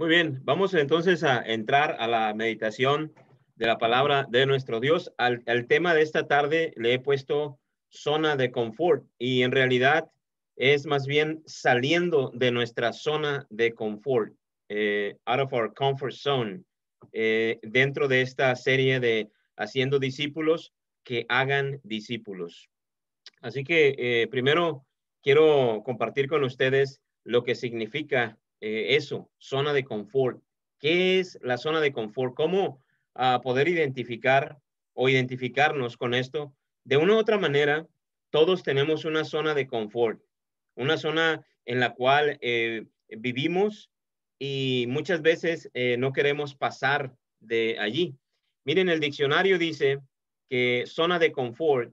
Muy bien, vamos entonces a entrar a la meditación de la palabra de nuestro Dios. Al tema de esta tarde le he puesto zona de confort y en realidad es más bien saliendo de nuestra zona de confort, out of our comfort zone, dentro de esta serie de haciendo discípulos que hagan discípulos. Así que primero quiero compartir con ustedes lo que significa eso, zona de confort. ¿Qué es la zona de confort? ¿Cómo poder identificar o identificarnos con esto? De una u otra manera, todos tenemos una zona de confort, una zona en la cual vivimos y muchas veces no queremos pasar de allí. Miren, el diccionario dice que zona de confort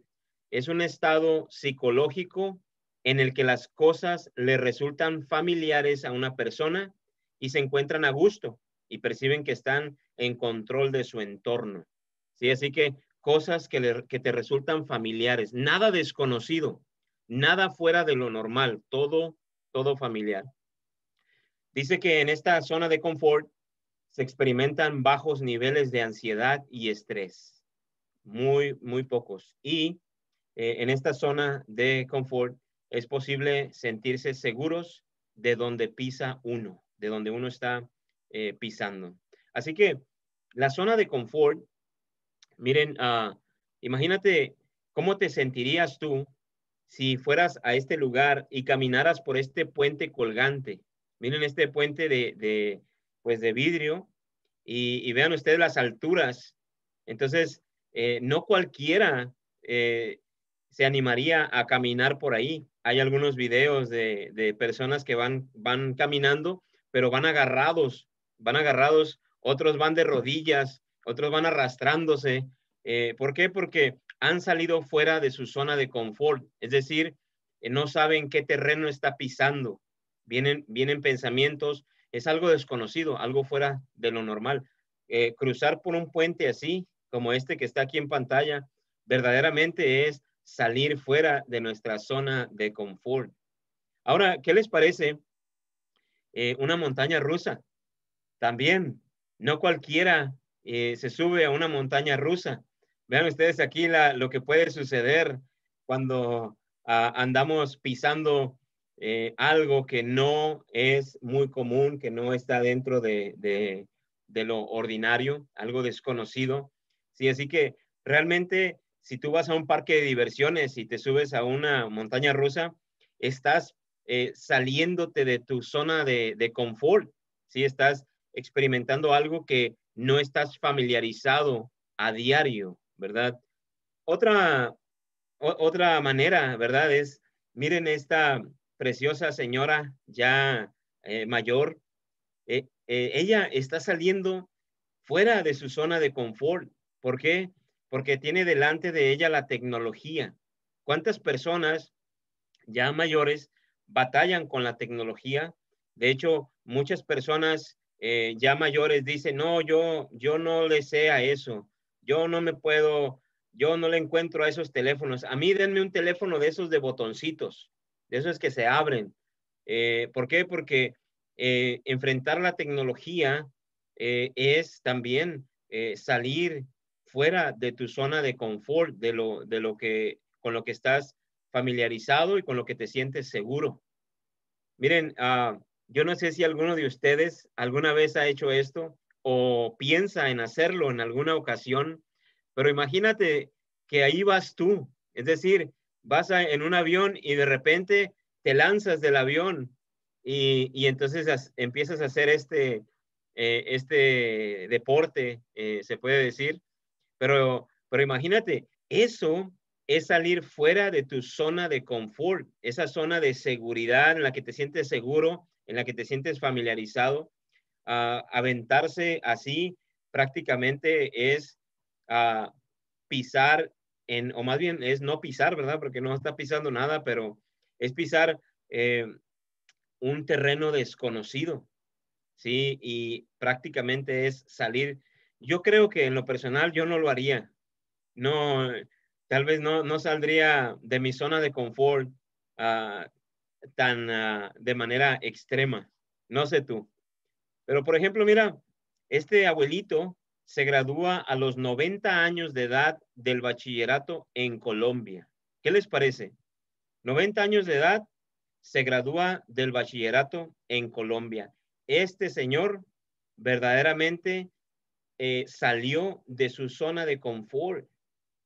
es un estado psicológico en el que las cosas le resultan familiares a una persona y se encuentran a gusto y perciben que están en control de su entorno. ¿Sí? Así que cosas que te resultan familiares, nada desconocido, nada fuera de lo normal, todo familiar. Dice que en esta zona de confort se experimentan bajos niveles de ansiedad y estrés, muy pocos. Y en esta zona de confort es posible sentirse seguros de donde pisa uno, de donde uno está pisando. Así que la zona de confort, miren, imagínate cómo te sentirías tú si fueras a este lugar y caminaras por este puente colgante. Miren este puente pues de vidrio y vean ustedes las alturas. Entonces, no cualquiera se animaría a caminar por ahí. Hay algunos videos de personas que van caminando, pero van agarrados, otros van de rodillas, otros van arrastrándose. ¿Por qué? Porque han salido fuera de su zona de confort, es decir, no saben qué terreno está pisando. Vienen pensamientos, es algo desconocido, algo fuera de lo normal. Cruzar por un puente así, como este que está aquí en pantalla, verdaderamente es salir fuera de nuestra zona de confort. Ahora, ¿qué les parece una montaña rusa? También, no cualquiera se sube a una montaña rusa. Vean ustedes aquí lo que puede suceder cuando andamos pisando algo que no es muy común, que no está dentro de lo ordinario, algo desconocido. Sí, así que realmente si tú vas a un parque de diversiones y te subes a una montaña rusa, estás saliéndote de tu zona de confort. Sí, estás experimentando algo que no estás familiarizado a diario, ¿verdad? Otra, otra manera, ¿verdad? Es, miren esta preciosa señora ya mayor, ella está saliendo fuera de su zona de confort. ¿Por qué? Porque tiene delante de ella la tecnología. ¿Cuántas personas ya mayores batallan con la tecnología? De hecho, muchas personas ya mayores dicen, no, yo no le sé a eso, yo no me puedo, yo no le encuentro a esos teléfonos. A mí denme un teléfono de esos de botoncitos, de esos que se abren. ¿Por qué? Porque enfrentar la tecnología es también salir fuera de tu zona de confort, de lo que, con lo que estás familiarizado y con lo que te sientes seguro. Miren, yo no sé si alguno de ustedes alguna vez ha hecho esto o piensa en hacerlo en alguna ocasión, pero imagínate que ahí vas tú, es decir, en un avión y de repente te lanzas del avión y entonces empiezas a hacer este deporte, se puede decir, pero imagínate, eso es salir fuera de tu zona de confort, esa zona de seguridad en la que te sientes seguro, en la que te sientes familiarizado. Aventarse así prácticamente es ah, pisar o más bien es no pisar, ¿verdad? Porque no está pisando nada, pero es pisar un terreno desconocido, ¿sí? Y prácticamente es salir. Yo creo que en lo personal yo no lo haría. No, tal vez no saldría de mi zona de confort tan de manera extrema. No sé tú, Pero, por ejemplo, mira, este abuelito se gradúa a los 90 años de edad del bachillerato en Colombia. ¿Qué les parece? 90 años de edad, se gradúa del bachillerato en Colombia. Este señor verdaderamente salió de su zona de confort,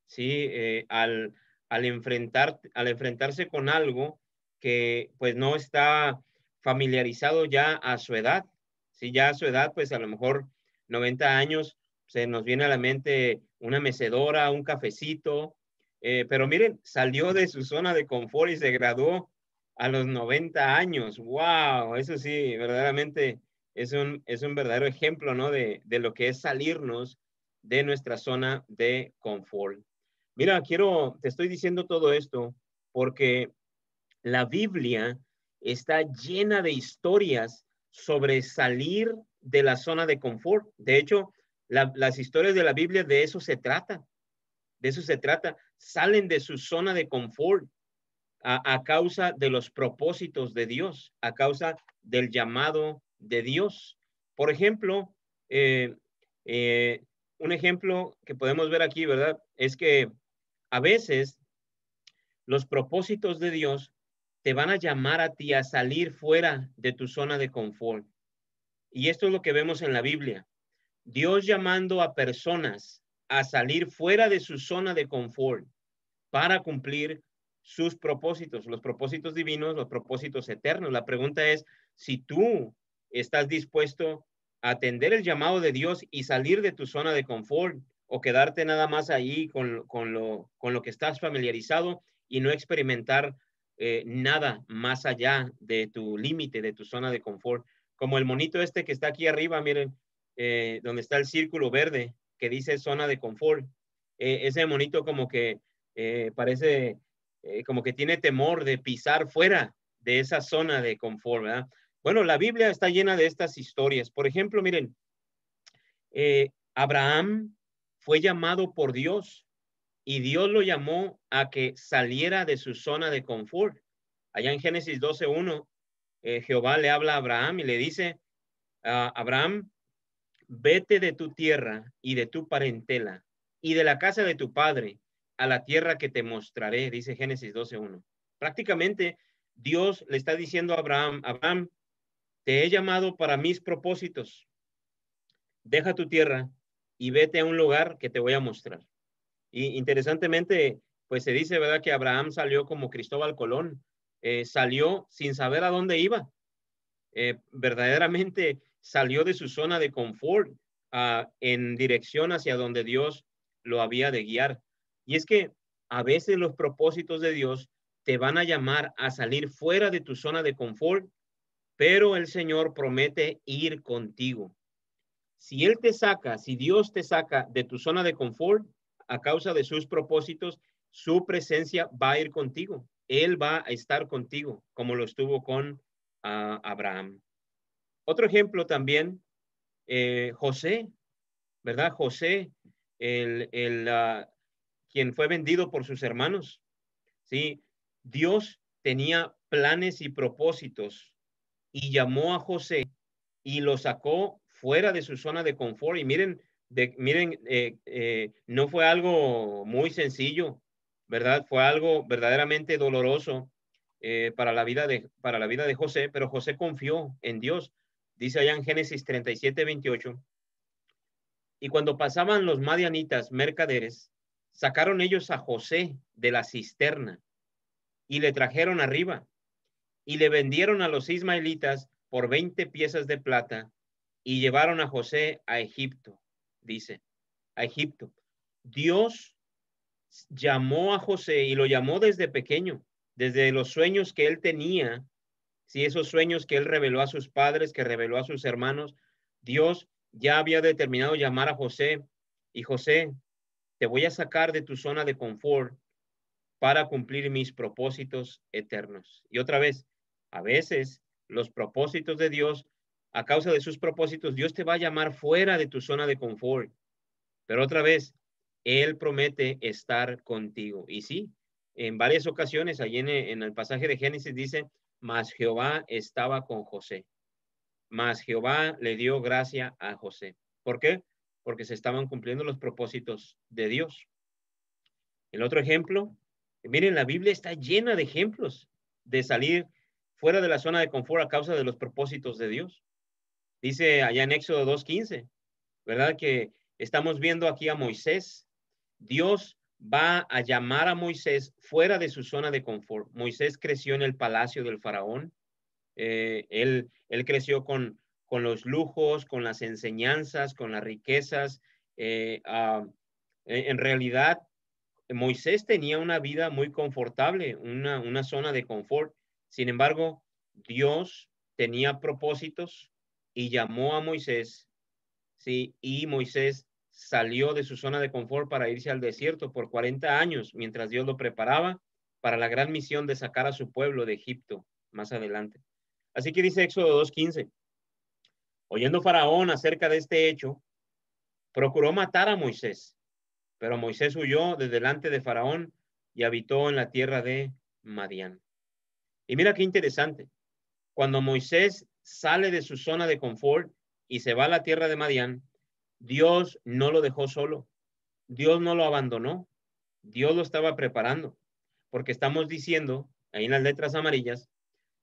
¿sí? Al enfrentarse con algo que pues no está familiarizado ya a su edad, ¿sí? Ya a su edad, pues a lo mejor 90 años, se nos viene a la mente una mecedora, un cafecito, pero miren, salió de su zona de confort y se graduó a los 90 años. ¡Wow! Eso sí, verdaderamente es un verdadero ejemplo, ¿no? De lo que es salirnos de nuestra zona de confort. Mira, te estoy diciendo todo esto porque la Biblia está llena de historias sobre salir de la zona de confort. De hecho, las historias de la Biblia de eso se trata. De eso se trata. Salen de su zona de confort a causa de los propósitos de Dios, a causa del llamado de Dios. Por ejemplo, eh, eh, un ejemplo que podemos ver aquí, ¿verdad? Es que a veces los propósitos de Dios te van a llamar a ti a salir fuera de tu zona de confort. Y esto es lo que vemos en la Biblia. Dios llamando a personas a salir fuera de su zona de confort para cumplir sus propósitos, los propósitos divinos, los propósitos eternos. La pregunta es si tú estás dispuesto a atender el llamado de Dios y salir de tu zona de confort o quedarte nada más ahí con lo que estás familiarizado y no experimentar nada más allá de tu límite, de tu zona de confort. Como el monito este que está aquí arriba, miren, donde está el círculo verde que dice zona de confort. Ese monito como que parece como que tiene temor de pisar fuera de esa zona de confort, ¿verdad? Bueno, la Biblia está llena de estas historias. Por ejemplo, miren, Abraham fue llamado por Dios y Dios lo llamó a que saliera de su zona de confort. Allá en Génesis 12:1, Jehová le habla a Abraham y le dice, Abraham, vete de tu tierra y de tu parentela y de la casa de tu padre a la tierra que te mostraré, dice Génesis 12:1. Prácticamente Dios le está diciendo a Abraham, Abraham, te he llamado para mis propósitos. Deja tu tierra y vete a un lugar que te voy a mostrar. Y interesantemente, pues se dice, ¿verdad? Que Abraham salió como Cristóbal Colón, salió sin saber a dónde iba, verdaderamente salió de su zona de confort en dirección hacia donde Dios lo había de guiar. Y es que a veces los propósitos de Dios te van a llamar a salir fuera de tu zona de confort, pero el Señor promete ir contigo. Si Él te saca, si Dios te saca de tu zona de confort a causa de sus propósitos, su presencia va a ir contigo. Él va a estar contigo, como lo estuvo con Abraham. Otro ejemplo también, José, ¿verdad? José, quien fue vendido por sus hermanos, ¿sí? Dios tenía planes y propósitos y llamó a José y lo sacó fuera de su zona de confort. Y miren, no fue algo muy sencillo, ¿verdad? Fue algo verdaderamente doloroso para la vida de José, pero José confió en Dios. Dice allá en Génesis 37:28, y cuando pasaban los madianitas mercaderes, sacaron ellos a José de la cisterna y le trajeron arriba y le vendieron a los ismaelitas por 20 piezas de plata y llevaron a José a Egipto, dice, a Egipto. Dios llamó a José y lo llamó desde pequeño, desde los sueños que él tenía, si esos sueños que él reveló a sus padres, que reveló a sus hermanos, Dios ya había determinado llamar a José y José, te voy a sacar de tu zona de confort para cumplir mis propósitos eternos. Y otra vez, a veces los propósitos de Dios, a causa de sus propósitos, Dios te va a llamar fuera de tu zona de confort. Pero otra vez, Él promete estar contigo. Y sí, en varias ocasiones, allí en el pasaje de Génesis dice, mas Jehová estaba con José. mas Jehová le dio gracia a José. ¿Por qué? Porque se estaban cumpliendo los propósitos de Dios. El otro ejemplo, miren, la Biblia está llena de ejemplos de salir fuera de la zona de confort a causa de los propósitos de Dios. Dice allá en Éxodo 2:15, ¿verdad? Que estamos viendo aquí a Moisés. Dios va a llamar a Moisés fuera de su zona de confort. Moisés creció en el palacio del faraón. Él creció con los lujos, con las enseñanzas, con las riquezas. En realidad, Moisés tenía una vida muy confortable, una zona de confort. Sin embargo, Dios tenía propósitos y llamó a Moisés, ¿sí? Y Moisés salió de su zona de confort para irse al desierto por 40 años, mientras Dios lo preparaba para la gran misión de sacar a su pueblo de Egipto más adelante. Así que dice Éxodo 2:15, oyendo Faraón acerca de este hecho, procuró matar a Moisés, pero Moisés huyó de delante de Faraón y habitó en la tierra de Madián. Y mira qué interesante. Cuando Moisés sale de su zona de confort y se va a la tierra de Madián, Dios no lo dejó solo. Dios no lo abandonó. Dios lo estaba preparando. Porque estamos diciendo, ahí en las letras amarillas,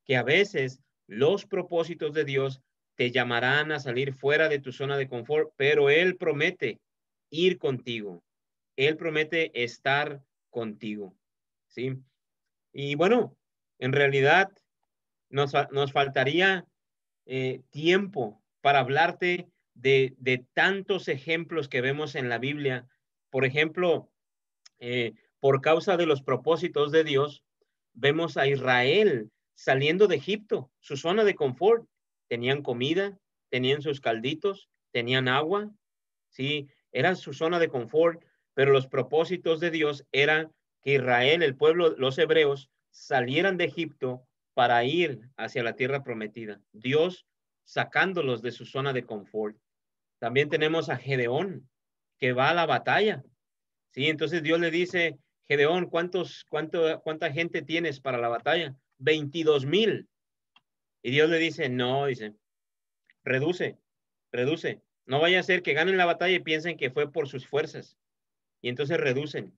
que a veces los propósitos de Dios te llamarán a salir fuera de tu zona de confort, pero Él promete ir contigo. Él promete estar contigo, ¿sí? Y bueno, en realidad nos faltaría tiempo para hablarte de tantos ejemplos que vemos en la Biblia. Por ejemplo, por causa de los propósitos de Dios, vemos a Israel saliendo de Egipto, su zona de confort. Tenían comida, tenían sus calditos, tenían agua, ¿sí? Era su zona de confort, pero los propósitos de Dios eran que Israel, el pueblo, los hebreos, salieran de Egipto para ir hacia la tierra prometida. Dios sacándolos de su zona de confort. También tenemos a Gedeón, que va a la batalla, ¿sí? Entonces Dios le dice, Gedeón, ¿cuánta gente tienes para la batalla? 22,000. Y Dios le dice, no, dice, reduce, reduce. No vaya a ser que ganen la batalla y piensen que fue por sus fuerzas. Y entonces reducen.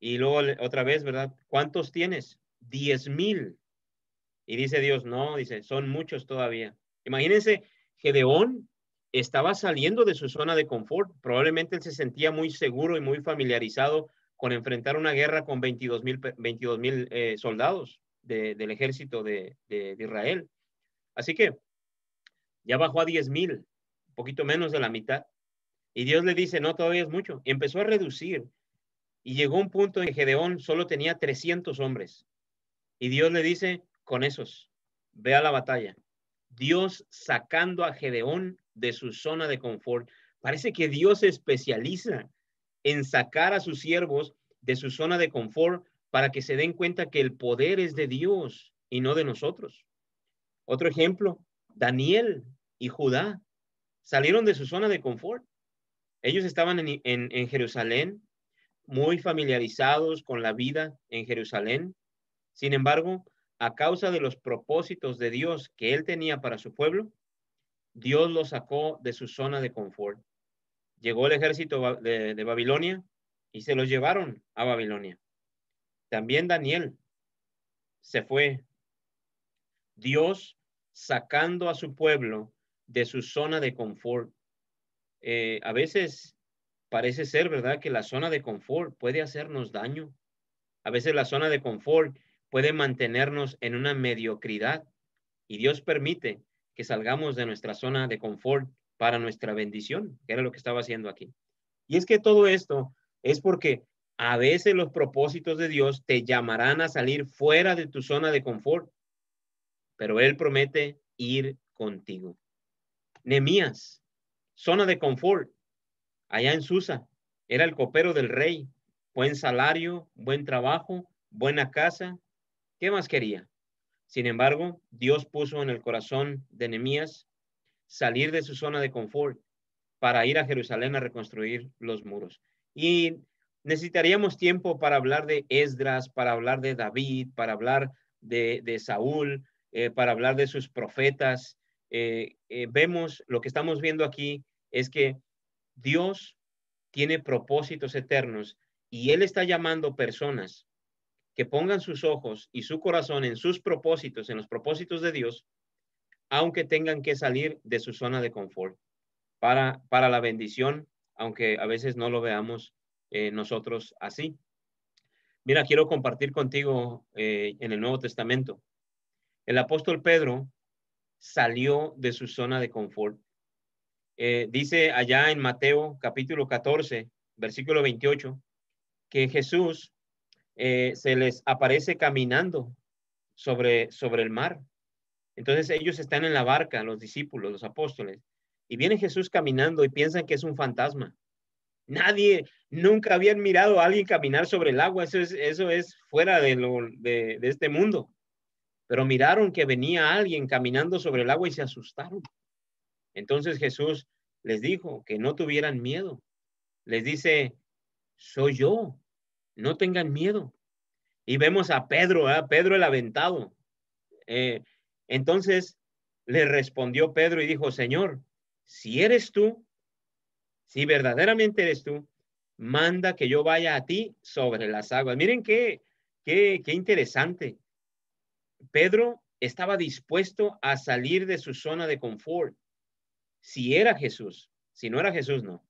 Y luego otra vez, ¿verdad? ¿Cuántos tienes? 10,000. Y dice Dios, no, dice, son muchos todavía. Imagínense, Gedeón estaba saliendo de su zona de confort. Probablemente él se sentía muy seguro y muy familiarizado con enfrentar una guerra con 22,000 soldados del ejército de Israel. Así que ya bajó a 10,000, un poquito menos de la mitad. Y Dios le dice, no, todavía es mucho. Y empezó a reducir. Y llegó un punto en que Gedeón solo tenía 300 hombres. Y Dios le dice, con esos, ve a la batalla. Dios sacando a Gedeón de su zona de confort. Parece que Dios se especializa en sacar a sus siervos de su zona de confort para que se den cuenta que el poder es de Dios y no de nosotros. Otro ejemplo, Daniel y Judá salieron de su zona de confort. Ellos estaban en Jerusalén, muy familiarizados con la vida en Jerusalén. Sin embargo, a causa de los propósitos de Dios que él tenía para su pueblo, Dios los sacó de su zona de confort. Llegó el ejército de Babilonia y se los llevaron a Babilonia. También Daniel se fue. Dios sacando a su pueblo de su zona de confort. A veces parece ser, ¿verdad?, que la zona de confort puede hacernos daño. A veces la zona de confort puede mantenernos en una mediocridad y Dios permite que salgamos de nuestra zona de confort para nuestra bendición, que era lo que estaba haciendo aquí. Y es que todo esto es porque a veces los propósitos de Dios te llamarán a salir fuera de tu zona de confort, pero Él promete ir contigo. Nehemías, zona de confort, allá en Susa, era el copero del rey, buen salario, buen trabajo, buena casa. ¿Qué más quería? Sin embargo, Dios puso en el corazón de Nehemías salir de su zona de confort para ir a Jerusalén a reconstruir los muros. Y necesitaríamos tiempo para hablar de Esdras, para hablar de David, para hablar de Saúl, para hablar de sus profetas, vemos, lo que estamos viendo aquí es que Dios tiene propósitos eternos y Él está llamando personas que pongan sus ojos y su corazón en sus propósitos, en los propósitos de Dios, aunque tengan que salir de su zona de confort para la bendición, aunque a veces no lo veamos nosotros así. Mira, quiero compartir contigo en el Nuevo Testamento. El apóstol Pedro salió de su zona de confort. Dice allá en Mateo capítulo 14, versículo 28, que Jesús se les aparece caminando sobre el mar. Entonces ellos están en la barca, los discípulos, los apóstoles, y viene Jesús caminando y piensan que es un fantasma. Nadie, nunca habían mirado a alguien caminar sobre el agua. Eso es fuera de este mundo. Pero miraron que venía alguien caminando sobre el agua y se asustaron. Entonces Jesús les dijo que no tuvieran miedo. Les dice, soy yo, no tengan miedo. Y vemos a Pedro, Pedro el aventado. Entonces le respondió Pedro y dijo, Señor, si eres tú, si verdaderamente eres tú, manda que yo vaya a ti sobre las aguas. Miren qué interesante. Pedro estaba dispuesto a salir de su zona de confort. Si era Jesús, si no era Jesús, no.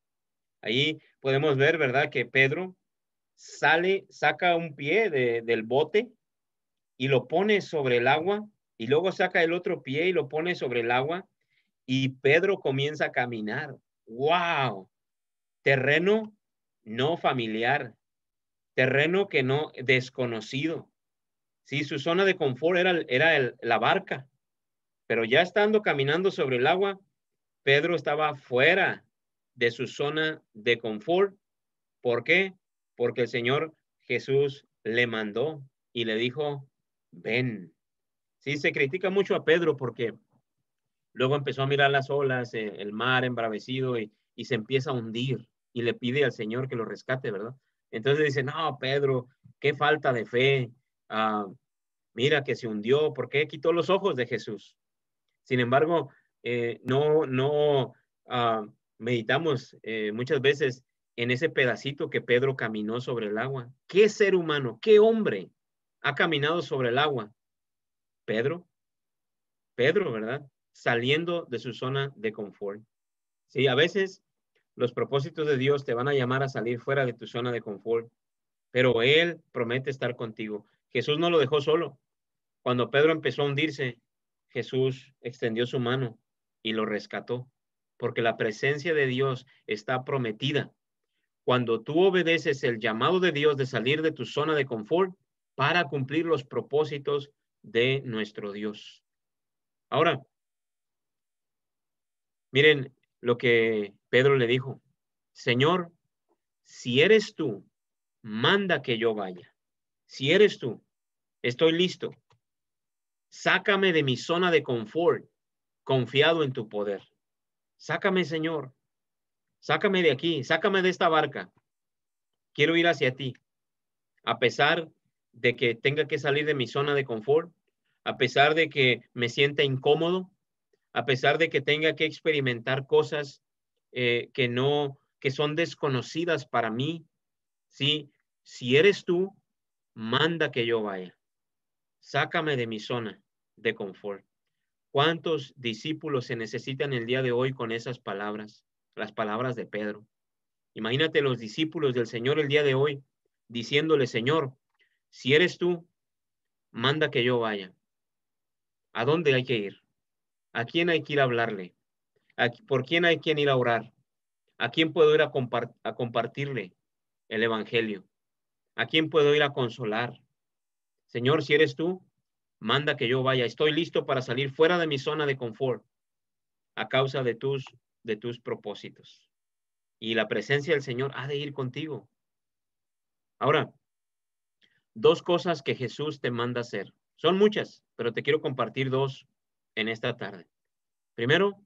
Ahí podemos ver, ¿verdad? Que Pedro saca un pie del bote y lo pone sobre el agua y luego saca el otro pie y lo pone sobre el agua y Pedro comienza a caminar. ¡Wow! Terreno no familiar, terreno que no desconocido. Sí, su zona de confort era la barca, pero ya estando caminando sobre el agua, Pedro estaba fuera de su zona de confort. ¿Por qué? Porque el Señor Jesús le mandó y le dijo, ven. Sí, se critica mucho a Pedro porque luego empezó a mirar las olas, el mar embravecido y se empieza a hundir y le pide al Señor que lo rescate, ¿verdad? Entonces dice, no, Pedro, qué falta de fe. Ah, mira que se hundió, ¿por qué quitó los ojos de Jesús? Sin embargo, no meditamos muchas veces en ese pedacito que Pedro caminó sobre el agua. ¿Qué ser humano, qué hombre ha caminado sobre el agua? Pedro, ¿verdad? Saliendo de su zona de confort. Sí, a veces los propósitos de Dios te van a llamar a salir fuera de tu zona de confort, pero Él promete estar contigo. Jesús no lo dejó solo. Cuando Pedro empezó a hundirse, Jesús extendió su mano y lo rescató, porque la presencia de Dios está prometida. Cuando tú obedeces el llamado de Dios de salir de tu zona de confort para cumplir los propósitos de nuestro Dios. Ahora, miren lo que Pedro le dijo. Señor, si eres tú, manda que yo vaya. Si eres tú, estoy listo. Sácame de mi zona de confort, confiado en tu poder. Sácame, Señor. Sácame de aquí, sácame de esta barca. Quiero ir hacia ti. A pesar de que tenga que salir de mi zona de confort, a pesar de que me sienta incómodo, a pesar de que tenga que experimentar cosas que son desconocidas para mí. Sí, si eres tú, manda que yo vaya. Sácame de mi zona de confort. ¿Cuántos discípulos se necesitan el día de hoy con esas palabras? Las palabras de Pedro. Imagínate los discípulos del Señor el día de hoy diciéndole, Señor, si eres tú, manda que yo vaya. ¿A dónde hay que ir? ¿A quién hay que ir a hablarle? ¿Por quién hay que ir a orar? ¿A quién puedo ir a compartirle el evangelio? ¿A quién puedo ir a consolar? Señor, si eres tú, manda que yo vaya. Estoy listo para salir fuera de mi zona de confort a causa de tus propósitos. Y la presencia del Señor ha de ir contigo. Ahora, dos cosas que Jesús te manda hacer. Son muchas, pero te quiero compartir dos en esta tarde. Primero,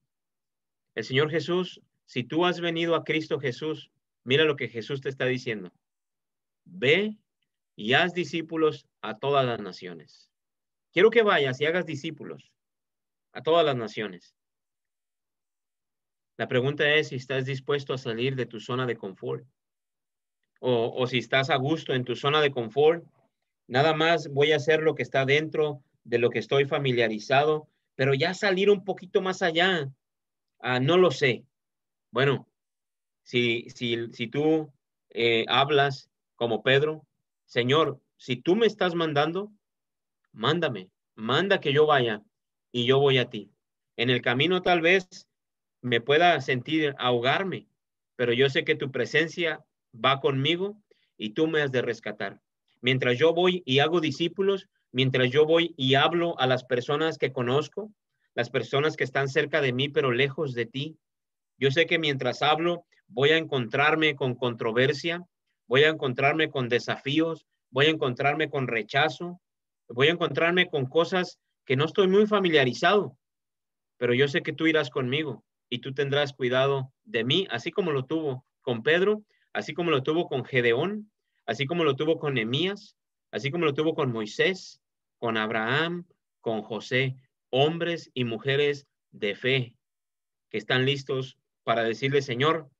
el Señor Jesús, si tú has venido a Cristo Jesús, mira lo que Jesús te está diciendo. Ve y haz discípulos a todas las naciones. Quiero que vayas y hagas discípulos a todas las naciones. La pregunta es si estás dispuesto a salir de tu zona de confort o si estás a gusto en tu zona de confort. Nada más voy a hacer lo que está dentro de lo que estoy familiarizado, pero ya salir un poquito más allá, no lo sé. Bueno, si tú hablas como Pedro, Señor, si tú me estás mandando, mándame, manda que yo vaya y yo voy a ti. En el camino tal vez me pueda sentir ahogarme, pero yo sé que tu presencia va conmigo y tú me has de rescatar. Mientras yo voy y hago discípulos, mientras yo voy y hablo a las personas que conozco, las personas que están cerca de mí, pero lejos de ti, yo sé que mientras hablo voy a encontrarme con controversia, voy a encontrarme con desafíos, voy a encontrarme con rechazo, voy a encontrarme con cosas que no estoy muy familiarizado, pero yo sé que tú irás conmigo y tú tendrás cuidado de mí, así como lo tuvo con Pedro, así como lo tuvo con Gedeón, así como lo tuvo con Nehemías, así como lo tuvo con Moisés, con Abraham, con José, hombres y mujeres de fe que están listos para decirle, Señor,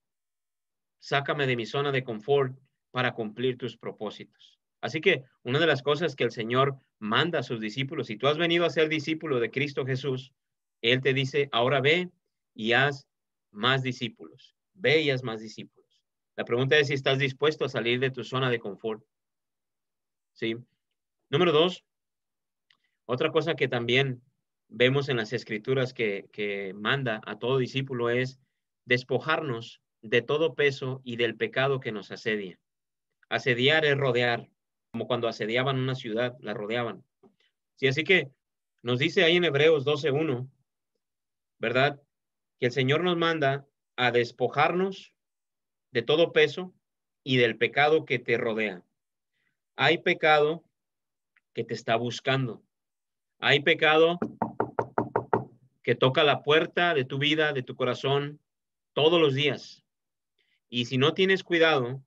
sácame de mi zona de confort para cumplir tus propósitos. Así que una de las cosas que el Señor manda a sus discípulos, si tú has venido a ser discípulo de Cristo Jesús, Él te dice, ahora ve y haz más discípulos. Ve y haz más discípulos. La pregunta es si estás dispuesto a salir de tu zona de confort. ¿Sí? Número dos, otra cosa que también vemos en las escrituras que manda a todo discípulo es despojarnos de todo peso y del pecado que nos asedia. Asediar es rodear, como cuando asediaban una ciudad, la rodeaban. Sí, así que nos dice ahí en Hebreos 12:1, ¿verdad? Que el Señor nos manda a despojarnos de todo peso y del pecado que te rodea. Hay pecado que te está buscando. Hay pecado que toca la puerta de tu vida, de tu corazón, todos los días. Y si no tienes cuidado,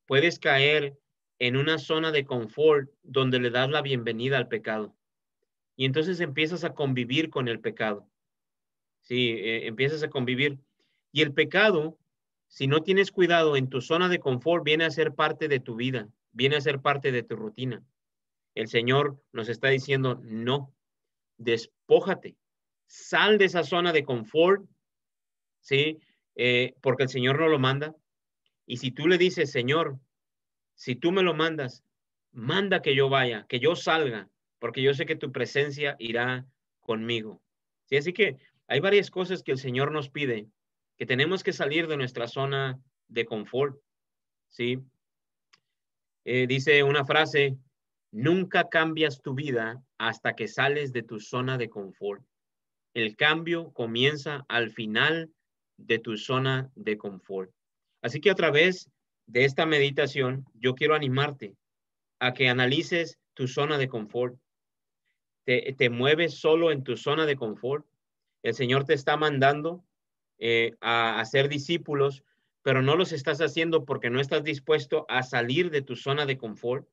puedes caer en una zona de confort donde le das la bienvenida al pecado. Y entonces empiezas a convivir con el pecado. Sí, empiezas a convivir. Y el pecado, si no tienes cuidado en tu zona de confort, viene a ser parte de tu vida, viene a ser parte de tu rutina. El Señor nos está diciendo, no, despójate, sal de esa zona de confort, ¿sí? Porque el Señor no lo manda. Y si tú le dices, Señor, si tú me lo mandas, manda que yo vaya, que yo salga, porque yo sé que tu presencia irá conmigo. Sí, así que hay varias cosas que el Señor nos pide, que tenemos que salir de nuestra zona de confort. Sí, dice una frase, nunca cambias tu vida hasta que sales de tu zona de confort. El cambio comienza al final de tu zona de confort. Así que a través de esta meditación, yo quiero animarte a que analices tu zona de confort. Te mueves solo en tu zona de confort. El Señor te está mandando a hacer discípulos, pero no los estás haciendo porque no estás dispuesto a salir de tu zona de confort.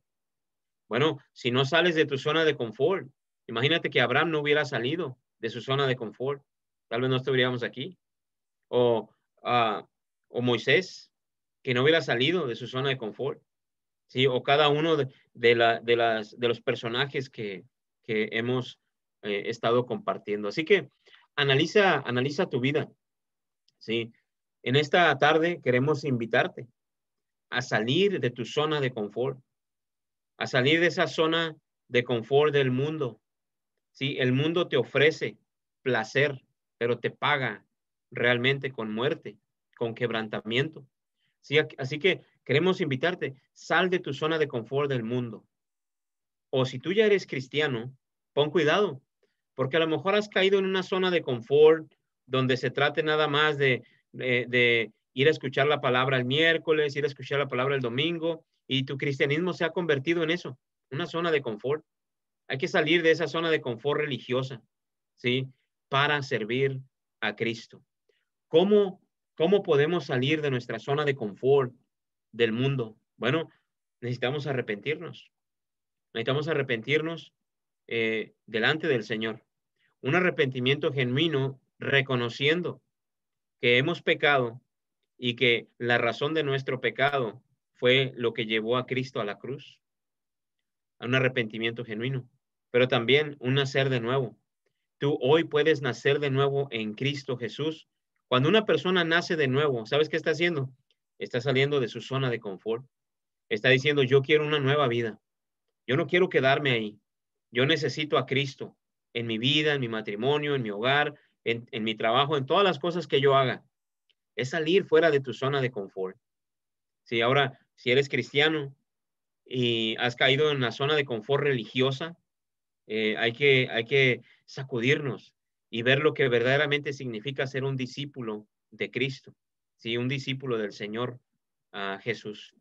Bueno, si no sales de tu zona de confort, imagínate que Abraham no hubiera salido de su zona de confort. Tal vez no estuviéramos aquí. O, uh, o Moisés, que no hubiera salido de su zona de confort. Sí, o cada uno de los personajes que hemos estado compartiendo. Así que analiza tu vida. Sí, en esta tarde queremos invitarte a salir de tu zona de confort, a salir de esa zona de confort del mundo. Sí, el mundo te ofrece placer, pero te paga realmente con muerte, con quebrantamiento. Sí, así que queremos invitarte, sal de tu zona de confort del mundo. O si tú ya eres cristiano, pon cuidado, porque a lo mejor has caído en una zona de confort donde se trate nada más de ir a escuchar la palabra el miércoles, ir a escuchar la palabra el domingo, y tu cristianismo se ha convertido en eso, una zona de confort. Hay que salir de esa zona de confort religiosa, ¿sí? Para servir a Cristo. ¿Cómo, cómo podemos salir de nuestra zona de confort del mundo? Bueno, necesitamos arrepentirnos. Necesitamos arrepentirnos delante del Señor. Un arrepentimiento genuino, reconociendo que hemos pecado y que la razón de nuestro pecado fue lo que llevó a Cristo a la cruz, a un arrepentimiento genuino, pero también un nacer de nuevo. Tú hoy puedes nacer de nuevo en Cristo Jesús. Cuando una persona nace de nuevo, ¿sabes qué está haciendo? Está saliendo de su zona de confort. Está diciendo, yo quiero una nueva vida. Yo no quiero quedarme ahí. Yo necesito a Cristo en mi vida, en mi matrimonio, en mi hogar, en mi trabajo, en todas las cosas que yo haga. Es salir fuera de tu zona de confort. Si ahora, si eres cristiano y has caído en la zona de confort religiosa, hay que sacudirnos y ver lo que verdaderamente significa ser un discípulo de Cristo, ¿sí? Un discípulo del Señor Jesús.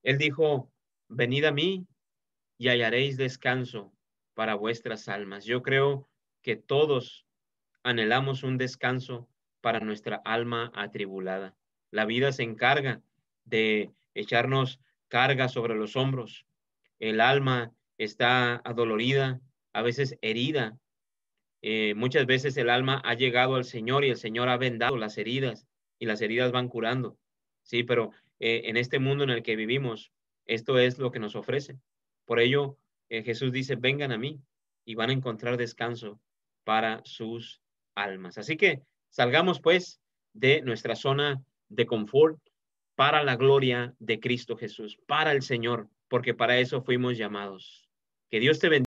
Él dijo, venid a mí y hallaréis descanso para vuestras almas. Yo creo que todos anhelamos un descanso para nuestra alma atribulada. La vida se encarga de echarnos carga sobre los hombros. El alma está adolorida, a veces herida. Muchas veces el alma ha llegado al Señor y el Señor ha vendado las heridas y las heridas van curando. Sí, pero en este mundo en el que vivimos, esto es lo que nos ofrece. Por ello, Jesús dice, vengan a mí y van a encontrar descanso para sus almas. Así que salgamos pues de nuestra zona de confort para la gloria de Cristo Jesús, para el Señor, porque para eso fuimos llamados. Que Dios te bendiga.